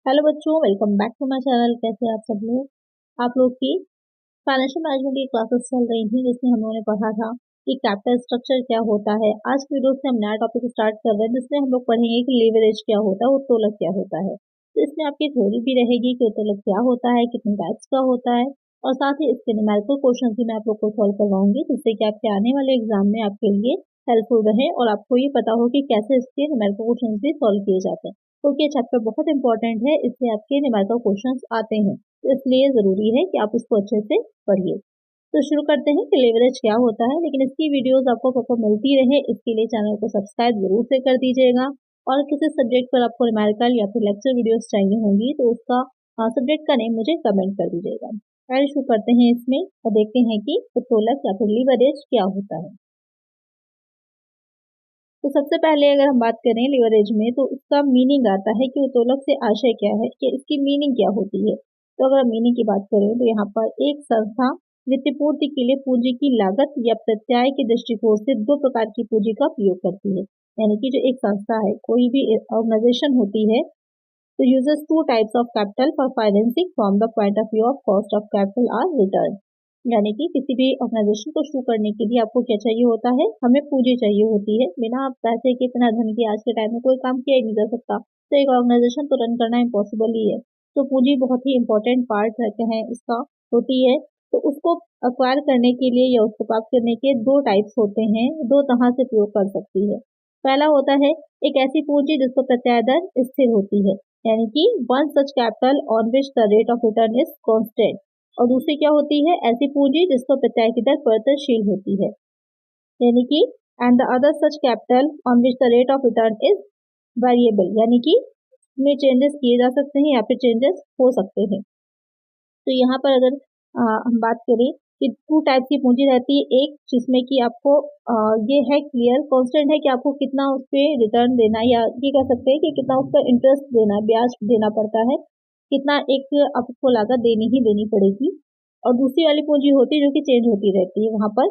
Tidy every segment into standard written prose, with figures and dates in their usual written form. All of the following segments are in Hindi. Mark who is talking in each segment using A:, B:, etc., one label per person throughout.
A: हेलो बच्चों, welcome back to my channel. कैसे हैं आप सब लोग। आप लोग की फाइनेंशियल मैनेजमेंट की क्लासेस चल रही थी जिसमें हम लोगों ने पढ़ा था कि कैपिटल स्ट्रक्चर क्या होता है। आज की वीडियो से हम नया टॉपिक स्टार्ट कर रहे हैं जिसमें हम लोग पढ़ेंगे कि लीवरेज क्या होता है, उत्तोलक क्या होता है। तो इसमें आपकी थ्योरी भी रहेगी कि उत्तोलक क्या होता है, कितने टाइप्स का होता है, और साथ ही इसके न्यूमेरिकल क्वेश्चन भी मैं आप लोग को सॉल्व करवाऊंगी जिससे कि आपके आने वाले एग्जाम में आपके लिए हेल्पफुल रहे और आपको ये पता हो कि कैसे इसके न्यूमेरिकल क्वेश्चन भी सॉल्व किए जाते हैं। क्योंकि ये चैप्टर बहुत इंपॉर्टेंट है, इससे आपके न्यूमेरिकल क्वेश्चंस आते हैं, तो इसलिए जरूरी है कि आप इसको अच्छे से पढ़िए। तो शुरू करते हैं कि लेवरेज क्या होता है। लेकिन इसकी वीडियोस आपको प्रॉपर मिलती रहे इसके लिए चैनल को सब्सक्राइब जरूर से कर दीजिएगा। और किसी सब्जेक्ट पर आपको न्यूमेरिकल या फिर लेक्चर वीडियोस चाहिए होंगी तो उसका सब्जेक्ट का नेम मुझे कमेंट कर दीजिएगा। आइए शुरू करते हैं इसमें और देखते हैं कि उत्तोलक या फिर लीवरेज क्या होता है। तो सबसे पहले अगर हम बात करें लीवरेज में तो उसका मीनिंग आता है कि उत्तोलक से आशय क्या है, कि इसकी मीनिंग क्या होती है। तो अगर मीनिंग की बात करें तो यहाँ पर एक संस्था वित्तपूर्ति के लिए पूंजी की लागत या प्रत्याय के दृष्टिकोण से दो प्रकार की पूंजी का उपयोग करती है। यानी कि जो एक संस्था है, कोई भी ऑर्गेनाइजेशन होती है, तो uses two types of capital for financing from the point of view of cost of capital or return। यानी कि किसी भी ऑर्गेनाइजेशन को शुरू करने के लिए आपको क्या चाहिए होता है, हमें पूंजी चाहिए होती है। बिना पैसे के, बिना धन के आज के टाइम में कोई काम किया ही नहीं जा सकता। तो एक ऑर्गेनाइजेशन तो रन करना इम्पॉसिबल ही है। तो पूंजी बहुत ही इंपॉर्टेंट पार्ट रहते हैं इसका, होती है। तो उसको अक्वायर करने के लिए या उसको प्राप्त करने के दो टाइप्स होते हैं, दो तरह से प्रयोग कर सकती है। पहला होता है एक ऐसी पूंजी जिसको प्रत्याय दर स्थिर होती है, यानी कि one such capital on which the rate of return is constant. और दूसरी क्या होती है, ऐसी पूंजी जिसको प्रत्याय की दर परिवर्तनशील होती है, यानी कि and the other such capital on which the rate of return is variable, यानी कि में चेंजेस किए जा सकते हैं या फिर चेंजेस हो सकते हैं। तो यहाँ पर अगर हम बात करें कि टू टाइप की पूंजी रहती है, एक जिसमें कि आपको ये है क्लियर कांस्टेंट है कि आपको कितना उस पर रिटर्न देना है, या ये कह सकते हैं कि कितना उस पर इंटरेस्ट देना है, ब्याज देना पड़ता है, कितना एक आपको लागत देनी ही देनी पड़ेगी। और दूसरी वाली पूंजी होती है जो कि चेंज होती रहती है, वहां पर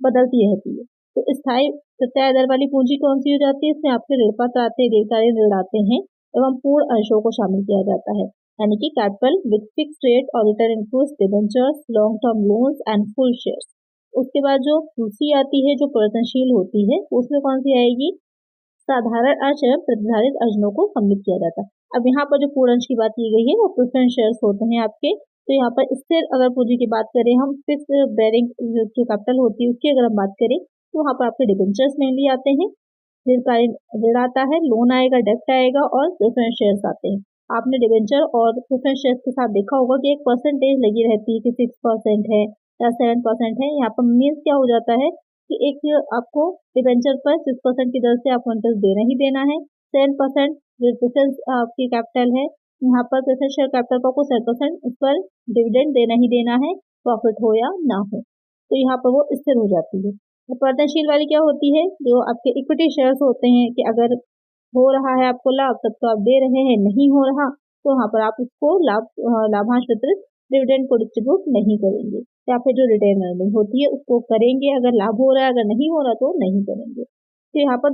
A: बदलती रहती है। तो स्थायी प्रत्याय दर वाली पूंजी कौन सी हो जाती है, इसमें आपके ऋण पत्र आते हैं, दीर्घकालीन ऋण आते हैं एवं पूर्ण अंशों को शामिल किया जाता है, यानी कि कैपिटल विद फिक्स रेट और return includes debentures, long term loans and full shares. उसके बाद जो दूसरी आती है जो परिवर्तनशील होती है, उसमें कौन सी आएगी, साधारण अंश एवं प्रतिधारित अंशों को सम्मिलित किया जाता है। अब यहाँ पर जो पूर्ण अंश की बात की गई है वो प्रेफरेंस शेयर्स होते हैं आपके। तो यहाँ पर स्थिर अगर पूंजी की बात करें, हम फिक्स बेरिंग जो कैपिटल होती है उसकी अगर हम बात करें तो वहाँ पर आपके डिबेंचर्स मेनली आते हैं, दीर्घकालीन ऋण आता है, लोन आएगा, डेप्ट आएगा और प्रेफरेंस शेयर्स आते हैं। आपने डिबेंचर और प्रेफरेंस शेयर्स के साथ देखा होगा कि एक परसेंटेज लगी रहती है कि 6% है या 7% है। यहाँ पर मीन्स क्या हो जाता है कि एक आपको डिबेंचर पर 6% की दर से आपको इंटरेस्ट देना ही देना है। 7% प्रेफरेंस आपकी कैपिटल है, यहाँ पर प्रेफरेंस शेयर कैपिटल को आपको 7% इस पर डिविडेंड देना ही देना है, प्रॉफिट हो या ना हो। तो यहाँ पर वो स्थिर हो जाती है। परिवर्तनशील वाली क्या होती है, जो आपके इक्विटी शेयर्स होते हैं कि अगर हो रहा है आपको लाभ तब तो आप दे रहे हैं, नहीं हो रहा तो वहां पर आप उसको लाभांश वितरित डिविडेंड को डिस्ट्रीब्यूट नहीं करेंगे, या फिर जो रिटेन अर्निंग होती है उसको करेंगे, अगर लाभ हो रहा है, अगर नहीं हो रहा तो नहीं करेंगे। तो यहाँ पर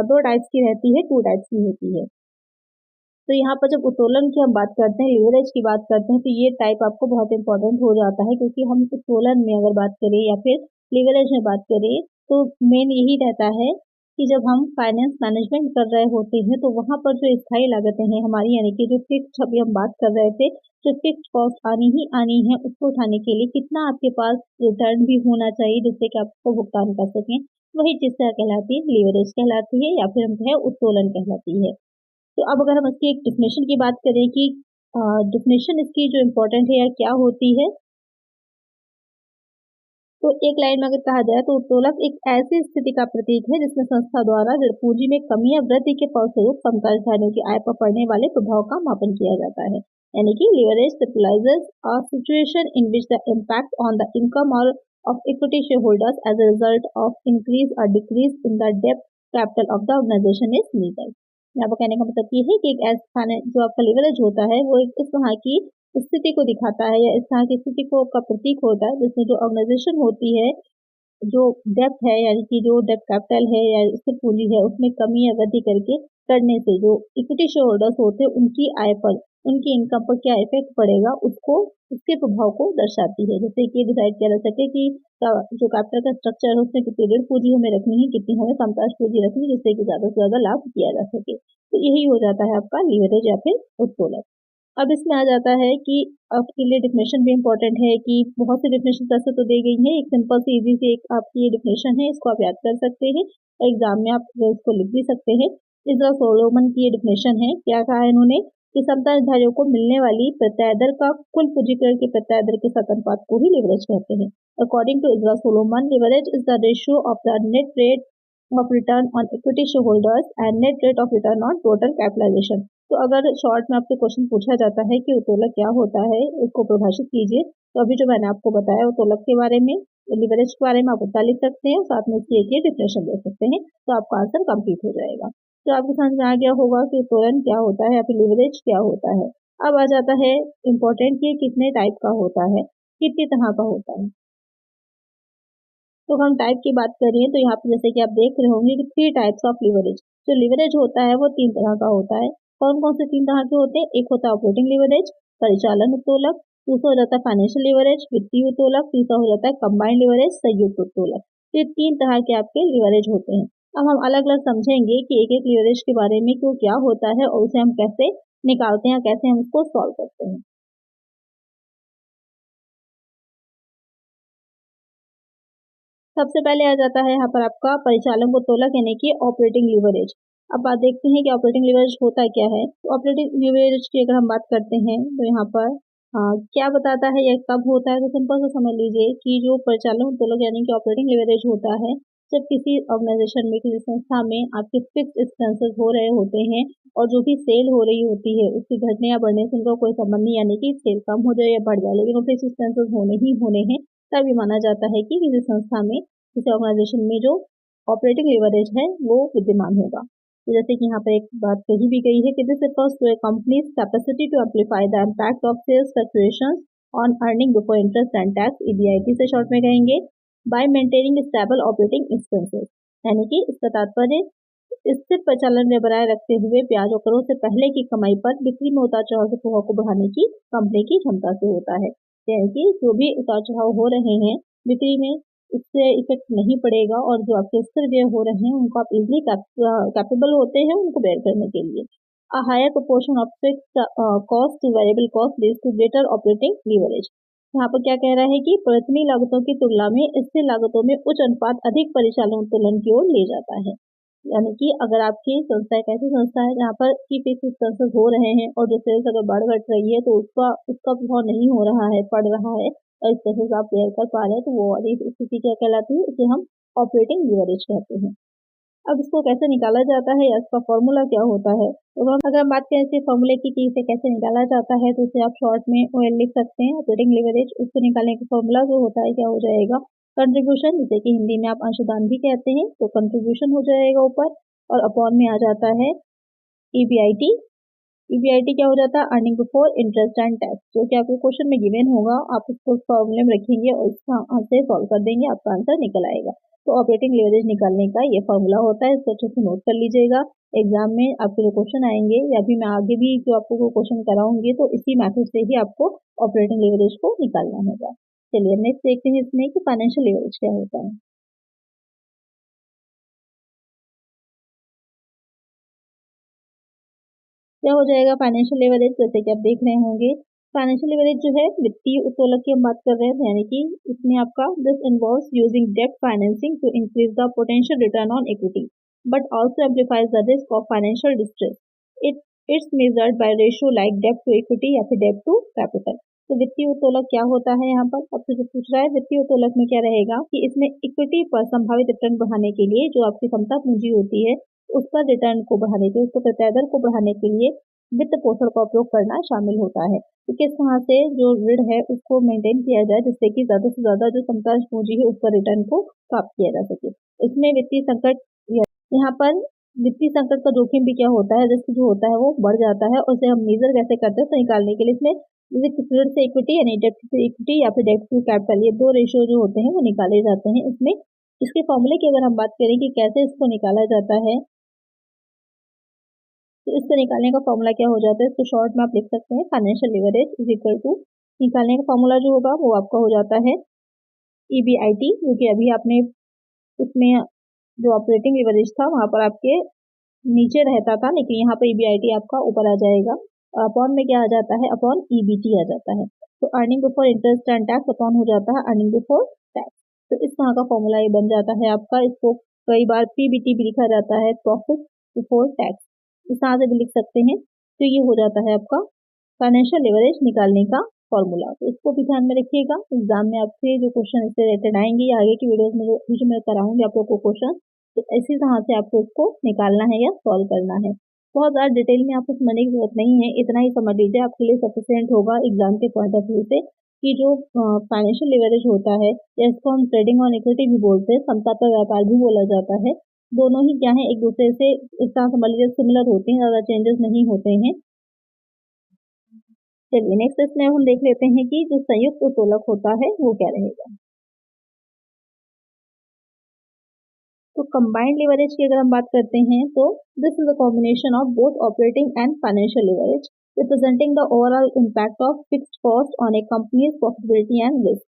A: दो टाइप्स की रहती है, टू टाइप्स की होती है। तो यहाँ पर जब उत्तोलन की हम बात करते हैं, लीवरेज की बात करते हैं, तो ये टाइप आपको बहुत इंपॉर्टेंट हो जाता है, क्योंकि हम उत्तोलन में अगर बात करें या फिर लीवरेज में बात करें तो मेन यही रहता है कि जब हम फाइनेंस मैनेजमेंट कर रहे होते हैं तो वहां पर जो स्थायी लागतें हैं हमारी, यानी कि जो फिक्स, अभी हम बात कर रहे थे, जो फिक्स कॉस्ट आनी ही आनी है उसको उठाने के लिए कितना आपके पास रिटर्न भी होना चाहिए जिससे कि आपको भुगतान कर सकें, वही चीज क्या कहलाती है, लीवरेज कहलाती है, या फिर हम कहें उत्तोलन कहलाती है। तो अब अगर हम इसकी एक डिफिनेशन की बात करें कि डिफिनेशन इसकी जो इम्पोर्टेंट है या क्या होती है, तो एक लाइन में अगर कहा जाए तो उत्तोलक एक ऐसी स्थिति का प्रतीक है जिसमें संस्था द्वारा ऋण पूंजी में कमी या वृद्धि के फलस्वरूप समकालीनों की आय पर पड़ने वाले प्रभाव का मापन किया जाता है। यानी कि leverage simplifies a situation in which the impact on the income और of equity share holders as a result of increase और डिक्रीज इन द डेब्ट capital of the organization is needed. यहाँ पर कहने का मतलब ये है कि एक ऐसा जो आपका लीवरेज होता है वो एक इस तरह की स्थिति को दिखाता है या इस तरह की स्थिति को का प्रतीक होता है जिसमें जो ऑर्गेनाइजेशन होती है, जो डेप्थ है यानी कि जो डेप्थ कैपिटल है या स्थिर पूंजी है उसमें कमी या वृद्धि करके करने से जो इक्विटी शेयर होल्डर्स होते हैं उनकी आय पर, उनकी इनकम पर क्या इफेक्ट पड़ेगा, उसको उसके प्रभाव को दर्शाती है। जैसे कि डिसाइड किया जा सके कि जो कैपिटल का स्ट्रक्चर है उसमें कितनी ऋण पूंजी हमें रखनी है, कितनी हमें समताज पूंजी रखनी है, जिससे कि ज्यादा से ज्यादा लाभ किया जा सके। तो यही हो जाता है आपका लीवरेज या फिर उत्तोलन। अब इसमें आ जाता है कि आपके लिए डिफिनेशन भी इम्पोर्टेंट है कि बहुत सी डिफिनेशन ऐसे तो दी गई है, एक सिंपल सी इजी सी एक आपकी ये डिफिनेशन है, इसको आप याद कर सकते हैं, एग्जाम में आप इसको लिख भी सकते हैं। इजरा सोलोमन की ये डिफिनेशन है। क्या कहा है इन्होंने कि समताधारियों को मिलने वाली प्रत्याय दर का कुल पूंजीकरण के प्रत्याय दर के साथ अनुपात को ही लिवरेज कहते हैं। According to Ezra Solomon, leverage is the ratio of the net rate of return on equity share holders and net rate of return on total capitalization. तो अगर शॉर्ट में आपसे क्वेश्चन पूछा जाता है कि उत्तोलक क्या होता है, इसको परिभाषित कीजिए, तो अभी जो मैंने आपको बताया उत्तोलक के बारे में, लिवरेज के बारे में आप उत्तर लिख सकते हैं और साथ में इसकी एक डिफिनेशन दे सकते हैं, तो आपका आंसर कंप्लीट हो जाएगा। तो आपके समझ में आ गया होगा कि उत्तोलन क्या होता है या फिर लिवरेज क्या होता है। अब आ जाता है इम्पोर्टेंट कि कितने टाइप का होता है, कितनी तरह का होता है। तो हम टाइप की बात करें तो यहाँ पे जैसे कि आप देख रहे होंगे कि 3 टाइप्स ऑफ लिवरेज। जो लिवरेज होता है वो 3 तरह का होता है। कौन कौन से 3 तरह के होते हैं? एक होता है ऑपरेटिंग लिवरेज, परिचालन उत्तोलक, दूसरा हो जाता है फाइनेंशियल लिवरेज, वित्तीय उत्तोलक, तीसरा हो जाता है कंबाइंड लिवरेज, संयुक्त उत्तोलक। ये 3 तरह के आपके लिवरेज होते हैं। अब हम अलग अलग समझेंगे कि एक एक लिवरेज के बारे में क्यों क्या होता है और उसे हम कैसे निकालते हैं, कैसे हम उसको सॉल्व करते हैं। सबसे पहले आ जाता है यहाँ पर आपका परिचालन उत्तोलक यानी कि ऑपरेटिंग लिवरेज। अब बात देखते हैं कि ऑपरेटिंग लिवरेज होता क्या है। तो ऑपरेटिंग लिवरेज की अगर हम बात करते हैं तो यहाँ पर क्या बताता है या कब होता है, तो सिंपल से समझ लीजिए कि जो परिचालन उत्तोलक यानी कि ऑपरेटिंग लिवरेज होता है जब किसी ऑर्गेनाइजेशन में, किसी संस्था में आपके फिक्स एक्सपेंसेस हो रहे होते हैं और जो भी सेल हो रही होती है उसके घटने या बढ़ने से उनका कोई संबंध नहीं, यानी कि सेल कम हो जाए या बढ़ जाए, लेकिन वो फिक्स एक्सपेंसेस होने ही होने हैं, तब ये माना जाता है कि किसी संस्था में, किसी ऑर्गेनाइजेशन में जो ऑपरेटिंग लिवरेज है वो विद्यमान होगा। तो जैसे कि यहाँ पर एक बात कही भी गई है कि this refers to a company's capacity to amplify the impact of sales fluctuations on earning before interest and tax, EBIT से शॉर्ट में कहेंगे, by maintaining stable operating expenses, यानी कि इसका तात्पर्य स्थिर परिचालन व्यय बनाए रखते हुए ब्याज और करों से पहले की कमाई पर बिक्री में उतार चढ़ाव के प्रभाव को बढ़ाने की कंपनी की क्षमता से होता है। यानी कि जो भी उतार चढ़ाव हो रहे हैं बिक्री में, उससे इफेक्ट नहीं पड़ेगा और जो आपके स्थिर व्यय हो रहे हैं उनको आप इजिली कैपेबल होते हैं उनको बेयर करने के लिए। A higher proportion of fixed cost to variable cost leads to greater operating leverage। यहाँ पर क्या कह रहा है कि परिवर्तनीय लागतों की तुलना में स्थिर लागतों में उच्च अनुपात अधिक परिचालन उत्तोलन की ओर ले जाता है। यानी कि अगर आपकी संस्था एक ऐसी संस्था है जहाँ पर की फिक्स एक्सपेंसेस हो रहे हैं और जो सेल्स अगर बढ़ घट रही है तो उसका उसका प्रभाव नहीं हो रहा है, पड़ रहा है, और एक्सपेंसेस आप बेयर कर पा रहे हैं, तो वो वाली स्थिति क्या कहलाती है, इसे हम ऑपरेटिंग लिवरेज कहते हैं। अब इसको कैसे निकाला जाता है या इसका फॉर्मूला क्या होता है, तो अगर हम बात करें इसके फॉर्मूले की कि इसे कैसे निकाला जाता है, तो इसे आप शॉर्ट में OL लिख सकते हैं, ऑपरेटिंग लिवरेज। उसको निकालने का फॉर्मूला जो होता है क्या हो जाएगा, कंट्रीब्यूशन, जिसे कि हिंदी में आप अंशदान भी कहते हैं, तो कंट्रीब्यूशन हो जाएगा ऊपर, और अपॉन में आ जाता है ईबीआईटी। ईबीआईटी क्या हो जाता है, earning before interest and tax, जो कि आपको क्वेश्चन में गिवन होगा, आप उसको फॉर्मूले में रखेंगे और इसका से सॉल्व कर देंगे, आपका आंसर निकल आएगा। तो ऑपरेटिंग लिवरेज निकालने का ये फॉर्मूला होता है, इसको अच्छे से नोट कर लीजिएगा। एग्जाम में आपके जो क्वेश्चन आएंगे या भी मैं आगे भी जो आपको क्वेश्चन कराऊंगी तो इसी मेथड से ही आपको ऑपरेटिंग लिवरेज को निकालना होगा। चलिए नेक्स्ट देखते हैं इसमें कि फाइनेंशियल लिवरेज क्या होता है। क्या हो जाएगा फाइनेंशियल लिवरेज, जैसे कि आप देख रहे होंगे, फाइनेंशियल लिवरेज जो है वित्तीय उत्तोलक की हम बात कर रहे हैं, यानी कि इसमें आपका दिस इन्वॉल्व्स यूजिंग डेब्ट financing to increase the potential return on equity but also amplifies the risk of financial distress. It it's measured by ratio like डेब्ट टू इक्विटी या फिर डेब्ट टू कैपिटल। तो वित्तीय उत्तोलक क्या होता है, यहाँ पर आपसे जो पूछ रहा है वित्तीय उत्तोलक में क्या रहेगा कि इसमें इक्विटी पर संभावित रिटर्न बढ़ाने के लिए जो आपकी क्षमता पूंजी होती है उस पर रिटर्न को बढ़ाने के, उसको प्रत्याय दर को बढ़ाने के लिए वित्त पोषण का उपयोग करना शामिल होता है। तो किस तरह से जो ऋण है उसको मेंटेन किया जाए जिससे कि ज्यादा से ज्यादा जो समताज पूंजी है उस पर रिटर्न को प्राप्त किया जा सके। इसमें वित्तीय संकट, यहाँ पर वित्तीय संकट का जोखिम भी क्या होता है, रिस्क जो होता है वो बढ़ जाता है, और उसे हम मेजर कैसे करते हैं, तो निकालने के लिए इसमें ऋण से इक्विटी यानी डेब्ट टू इक्विटी या फिर डेब्ट टू कैपिटल, ये 2 रेशियो जो होते हैं वो निकाले जाते हैं इसमें। इसके फॉर्मूले की अगर हम बात करें कि कैसे इसको निकाला जाता है, तो इसको निकालने का फॉर्मूला क्या हो जाता है, इसको शॉर्ट में आप लिख सकते हैं financial leverage is equal to, निकालने का फॉर्मूला जो होगा वो आपका हो जाता है EBIT, जो कि अभी आपने उसमें जो ऑपरेटिंग लिवरेज था वहां पर आपके नीचे रहता था, लेकिन यहाँ पर EBIT आपका ऊपर आ जाएगा। अपॉन में क्या आ जाता है, अपॉन EBT आ जाता है। तो earning before interest and tax upon हो जाता है अर्निंग बिफोर टैक्स। तो इस तरह का फॉर्मूला ये बन जाता है आपका। इसको कई बार PBT भी लिखा जाता है, प्रॉफिट बिफोर टैक्स, इस तरह से भी लिख सकते हैं। तो ये हो जाता है आपका फाइनेंशियल लिवरेज निकालने का फॉर्मूला। तो इसको भी ध्यान में रखिएगा, एग्जाम में आपसे जो क्वेश्चन इससे रिलेटेड आएंगे या आगे की वीडियोस में जो मैं कराऊंगी आप लोग को क्वेश्चन, तो इसी तरह से आपको इसको निकालना है या सॉल्व करना है। बहुत ज़्यादा डिटेल में आपको समझने की जरूरत नहीं है, इतना ही समझ लीजिए आपके लिए सफिशिएंट होगा एग्जाम के पॉइंट ऑफ व्यू से, कि जो फाइनेंशियल लिवरेज होता है या इसको हम ट्रेडिंग और इक्विटी भी बोलते हैं, समता व्यापार भी बोला जाता है, दोनों ही क्या है एक दूसरे से इस तरह समझ लीजिए सिमिलर होते हैं, ज़्यादा चेंजेस नहीं होते हैं। चलिए नेक्स्ट इसमें हम देख लेते हैं कि जो संयुक्त उत्तोलक होता है वो क्या रहेगा। तो कंबाइंड लिवरेज की अगर हम बात करते हैं तो this is a combination of both operating and financial leverage representing the overall impact of fixed cost on A companies profitability and risk.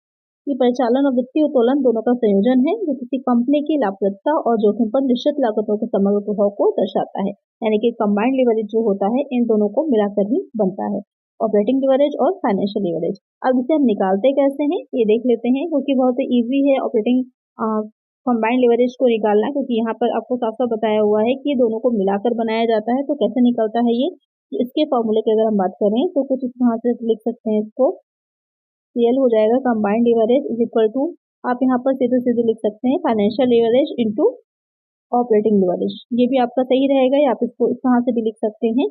A: ये परिचालन और वित्तीय उत्तोलन दोनों का संयोजन है जो किसी कंपनी की लाभप्रदता और जोखिम पर निश्चित लागतों के समग्र प्रभाव को दर्शाता है। यानी कि कंबाइंड लिवरेज जो होता है इन दोनों को मिलाकर ही बनता है, ऑपरेटिंग लिवरेज और फाइनेंशियल लिवरेज। अब इसे हम निकालते कैसे हैं ये देख लेते हैं, क्योंकि बहुत ईजी है ऑपरेटिंग कंबाइंड लिवरेज को निकालना, क्योंकि यहाँ पर आपको साफ साफ बताया हुआ है कि ये दोनों को मिलाकर बनाया जाता है। तो कैसे निकलता है ये, इसके फॉर्मूले की अगर हम बात करें तो कुछ इस तरह से लिख सकते हैं इसको, CL हो जाएगा combined leverage is equal to, आप यहाँ पर सीधे सीधे लिख सकते हैं financial leverage into operating leverage, ये भी आपका सही रहेगा, या आप इसको इस तरह से भी लिख सकते हैं।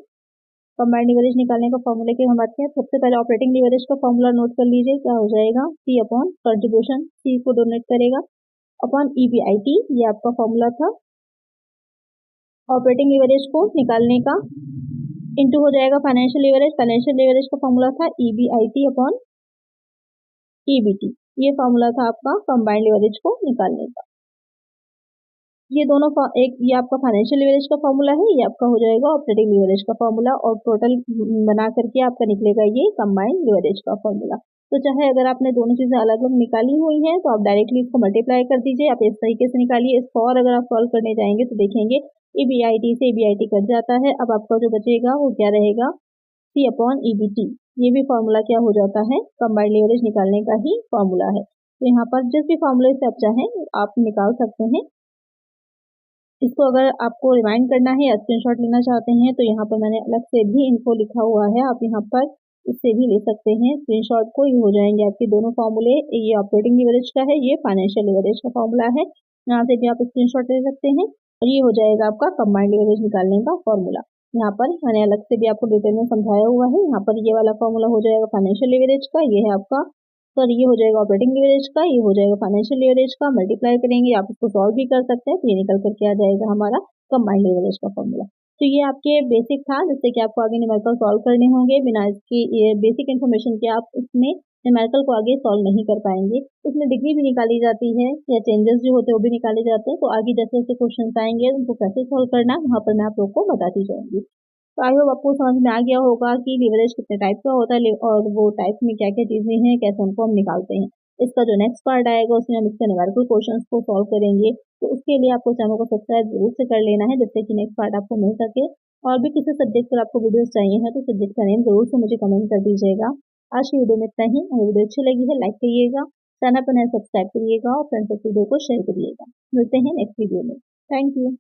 A: कंबाइंड लिवरेज निकालने का फॉर्मूले की हम बात करें, सबसे पहले ऑपरेटिंग लिवरेज का फॉर्मूला नोट कर लीजिए, क्या हो जाएगा, C अपॉन कंट्रीब्यूशन, C को डोनेट करेगा अपॉन EBIT, ये आपका फॉर्मूला था ऑपरेटिंग लिवरेज को निकालने का, इनटू हो जाएगा फाइनेंशियल लिवरेज, फाइनेंशियल लिवरेज का फॉर्मूला था EBIT अपॉन EBT, ये फॉर्मूला था आपका कंबाइंड लिवरेज को निकालने का। ये दोनों एक ये आपका फाइनेंशियल लिवरेज का फॉर्मूला है, ये आपका हो जाएगा ऑपरेटिंग लिवरेज का फॉर्मूला, और टोटल बना करके आपका निकलेगा ये कंबाइंड लिवरेज का फॉर्मूला। तो चाहे अगर आपने दोनों चीजें अलग अलग निकाली हुई हैं तो आप डायरेक्टली इसको मल्टीप्लाई कर दीजिए, आप इस तरीके से निकालिए। इसको और अगर आप सॉल्व करने जाएंगे तो देखेंगे EBIT से EBIT कट जाता है, अब आपका जो बचेगा वो क्या रहेगा, C अपॉन EBT, ये भी फॉर्मूला क्या हो जाता है, कंबाइंड लिवरेज निकालने का ही फॉर्मूला है। तो यहाँ पर जिस भी फॉर्मूले से आप चाहें आप निकाल सकते हैं। इसको अगर आपको रिमाइंड करना है या स्क्रीनशॉट लेना चाहते हैं तो यहाँ पर मैंने अलग से भी इनको लिखा हुआ है, आप यहाँ पर इससे भी ले सकते हैं स्क्रीनशॉट को, ये हो जाएंगे आपके दोनों फॉर्मूले, ये ऑपरेटिंग लिवरेज का है, ये फाइनेंशियल लिवरेज का फॉर्मूला है, यहाँ से भी आप स्क्रीनशॉट ले सकते हैं, और ये हो जाएगा आपका कंबाइंड लिवरेज निकालने का फॉर्मूला। यहाँ पर मैंने अलग से भी आपको डिटेल में समझाया हुआ है, यहाँ पर ये वाला फॉर्मूला हो जाएगा फाइनेंशियल लिवरेज का, ये है आपका सर ये हो जाएगा ऑपरेटिंग लिवरेज का, ये हो जाएगा फाइनेंशियल लिवरेज का, मल्टीप्लाई करेंगे आप इसको सॉल्व भी कर सकते हैं, तो ये निकल करके आ जाएगा हमारा कंबाइंड लिवरेज का फॉर्मूला। तो ये आपके बेसिक था, जिससे कि आपको आगे न्यूमेरिकल सॉल्व करने होंगे, बिना इसकी ये बेसिक इन्फॉर्मेशन के आप इसमें न्यूमेरिकल को आगे सॉल्व नहीं कर पाएंगे। इसमें डिग्री भी निकाली जाती है या चेंजेस जो होते हैं वो भी निकाले जाते हैं, तो आगे जैसे जैसे क्वेश्चन आएंगे उनको कैसे सॉल्व करना वहाँ पर मैं आप लोग को बताती जाऊंगी। तो आई होप आपको समझ में आ गया होगा कि लिवरेज कितने टाइप का होता है और वो टाइप में क्या क्या चीजें हैं, कैसे उनको हम निकालते हैं। इसका जो नेक्स्ट पार्ट आएगा उसमें हम इसके न्यूमेरिकल क्वेश्चंस को सॉल्व करेंगे, तो उसके लिए आपको चैनल को सब्सक्राइब जरूर से कर लेना है, जिससे कि नेक्स्ट पार्ट आपको मिल सके। और भी किसी सब्जेक्ट पर आपको वीडियोस चाहिए हैं तो सब्जेक्ट का नेम जरूर से मुझे कमेंट कर दीजिएगा। आज की वीडियो में इतना ही, अगर वीडियो अच्छी लगी है लाइक करिएगा, चैनल पर नए सब्सक्राइब करिएगा और फ्रेंड्स वीडियो को शेयर करिएगा। मिलते हैं नेक्स्ट वीडियो में, थैंक यू।